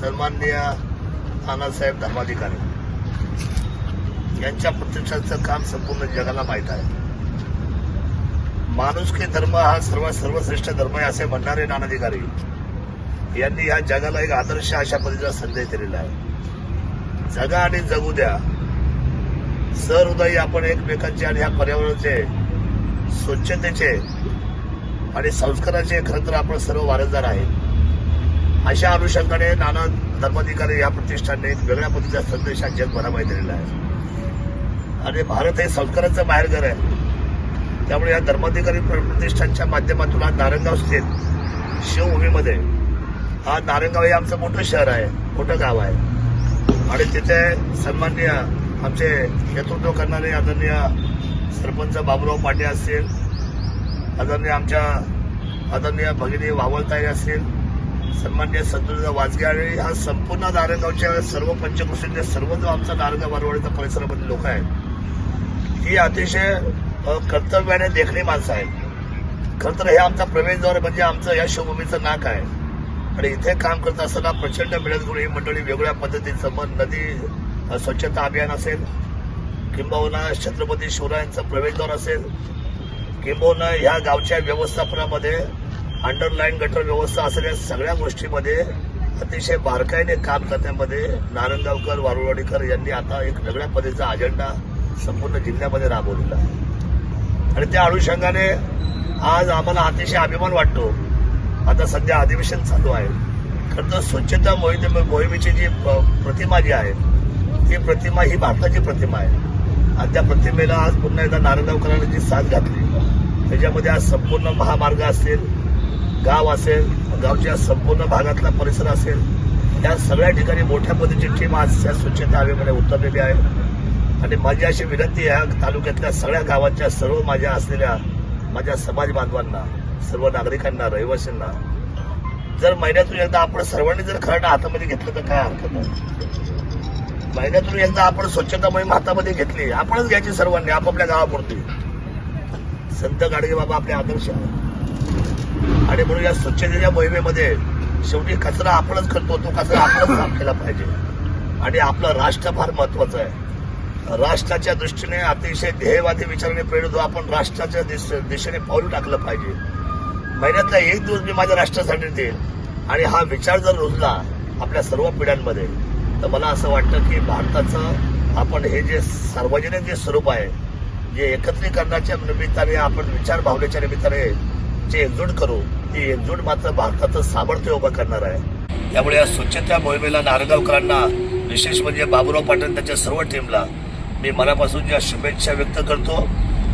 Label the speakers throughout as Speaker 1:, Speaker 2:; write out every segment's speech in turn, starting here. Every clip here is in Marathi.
Speaker 1: सन्माननीय नानासाहेब धर्माधिकारी यांच्या प्रतिष्ठाचं काम संपूर्ण जगाला माहीत आहे. माणुसकी धर्म हा सर्वश्रेष्ठ धर्म आहे असे म्हणणारे नानाधिकारी यांनी या जगाला एक आदर्श अशा पद्धतीचा संदेश दिलेला आहे. जगा आणि जगू द्या, सहृदयी आपण एकमेकांचे आणि ह्या पर्यावरणाचे, स्वच्छतेचे आणि संस्काराचे खरं तर आपण सर्व वारसदार आहे. अशा अनुषंगाने नाना धर्माधिकारी या प्रतिष्ठानने एक वेगळ्या पद्धतीचा संदेश हा जगभरामध्ये दिलेला आहे. आणि भारत हे संस्काराचं बाहेरघर आहे. त्यामुळे या धर्माधिकारी प्रतिष्ठानच्या माध्यमातून आज नारायणगाव स्थित शिवभूमीमध्ये, हा नारायणगाव हे आमचं मोठं शहर आहे, मोठं गाव आहे. आणि तिथे सन्माननीय आमचे नेतृत्व करणारे आदरणीय सरपंच बाबूराव पाटे असतील, आदरणीय भगिनी वावळताई असतील, सन्माननीय संतोष वाजगे आणि हा संपूर्ण नारायणगावच्या सर्व पंचकृषीतले सर्व जो आमचा नारायणगाव वारवाडीचा परिसरामधील लोक आहेत, ही अतिशय कर्तव्याने देखणी माणसं आहेत. खरं तर हे आमचा प्रवेशद्वार म्हणजे आमचं या शिवभूमीचं नाक आहे. आणि इथे काम करत असताना प्रचंड मिळत ही मंडळी वेगळ्या पद्धतीचं, मग नदी स्वच्छता अभियान असेल, किंबहुना छत्रपती शिवरायांचं प्रवेशद्वार असेल, किंबहुना ह्या गावच्या व्यवस्थापनामध्ये अंडरलाईन गटर व्यवस्था असेल, या सगळ्या गोष्टीमध्ये अतिशय बारकाईने काम करण्यामध्ये नारायणगावकर वारवाडीकर यांनी आता एक वेगळ्या पद्धतीचा अजेंडा संपूर्ण जिल्ह्यामध्ये राबवलेला आहे. आणि त्या अनुषंगाने आज आम्हाला अतिशय अभिमान वाटतो. आता सध्या अधिवेशन चालू आहे. खरं तर स्वच्छता मोहिमेची जी प्रतिमा जी आहे, ती प्रतिमा ही भारताची प्रतिमा आहे. आणि त्या प्रतिमेला आज पुन्हा एकदा नारायणगावकरांनी जी साथ घातली, त्याच्यामध्ये आज संपूर्ण महामार्ग असेल, गाव असेल, गावच्या संपूर्ण भागातला परिसर असेल, या सगळ्या ठिकाणी मोठ्या पद्धतीची टीम आज या स्वच्छता अभियानामध्ये उतरलेली आहे. आणि माझी अशी विनंती आहे, तालुक्यातल्या सगळ्या गावांच्या सर्व माझ्या असलेल्या माझ्या समाज बांधवांना, सर्व नागरिकांना, रहिवाशांना, जर महिन्यातून एकदा आपण सर्वांनी जर खरडा हातामध्ये घेतलं तर काय हरकत नाही. महिन्यातून एकदा आपण स्वच्छता मोहीम हातामध्ये घेतली, आपणच घ्यायची सर्वांनी आपापल्या गावापुरती. संत गाडगे बाबा आपले आदर्श आहे. आणि म्हणून या स्वच्छतेच्या मोहिमेमध्ये शेवटी कचरा आपणच करतो, तो कचरा आपणच साफ केला पाहिजे. आणि आपलं राष्ट्र फार महत्वाचं आहे. राष्ट्राच्या दृष्टीने अतिशय ध्येयवादी विचाराने प्रेरित आपण राष्ट्राच्या दिशेने पाऊल टाकलं पाहिजे. महिन्यातला एक दिवस मी माझ्या राष्ट्रासाठी देईल. आणि हा विचार जर रुजला आपल्या सर्व पिढ्यांमध्ये, तर मला असं वाटतं की भारताचं आपण हे जे सार्वजनिक जे स्वरूप आहे, जे एकत्रीकरणाच्या निमित्ताने आपण विचार भावनेच्या निमित्ताने जे एकजूट करू, ती एकजूट मात्र भारताचं सामर्थ्य उभं करणार आहे. त्यामुळे या स्वच्छता मोहिमेला नारायणगावकरांना, विशेष म्हणजे बाबूराव पाटील त्यांच्या सर्व टीमला मी मनापासून ज्या शुभेच्छा व्यक्त करतो.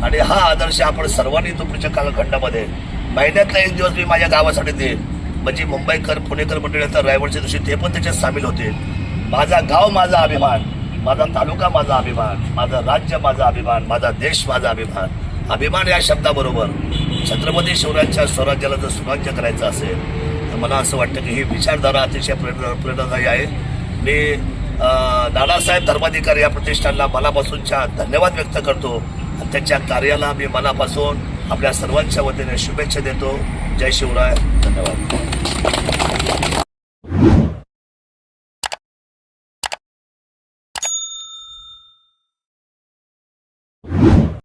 Speaker 1: आणि हा आदर्श आपण सर्वांनी तो पुढच्या कालखंडामध्ये महिन्यातला एक दिवस मी माझ्या गावासाठी देईन. म्हणजे मुंबईकर, पुणेकर मंडळी तर रायवडच्या दिवशी ते पण त्याच्यात सामील होतील. माझा गाव माझा अभिमान, माझा तालुका माझा अभिमान, माझं राज्य माझा अभिमान, माझा देश माझा अभिमान. अभिमान या शब्दाबरोबर छत्रपती शिवरायांच्या स्वराज्याला जर सुराज्य करायचं असेल, तर मला असं वाटतं की ही विचारधारा अतिशय प्रेरणादायी आहे. मी नानासाहेब धर्माधिकारी या प्रतिष्ठानला मनापासूनच्या धन्यवाद व्यक्त करतो. आणि त्यांच्या कार्याला मी मनापासून आपल्या सर्वांच्या वतीने शुभेच्छा देतो. जय शिवराय. धन्यवाद.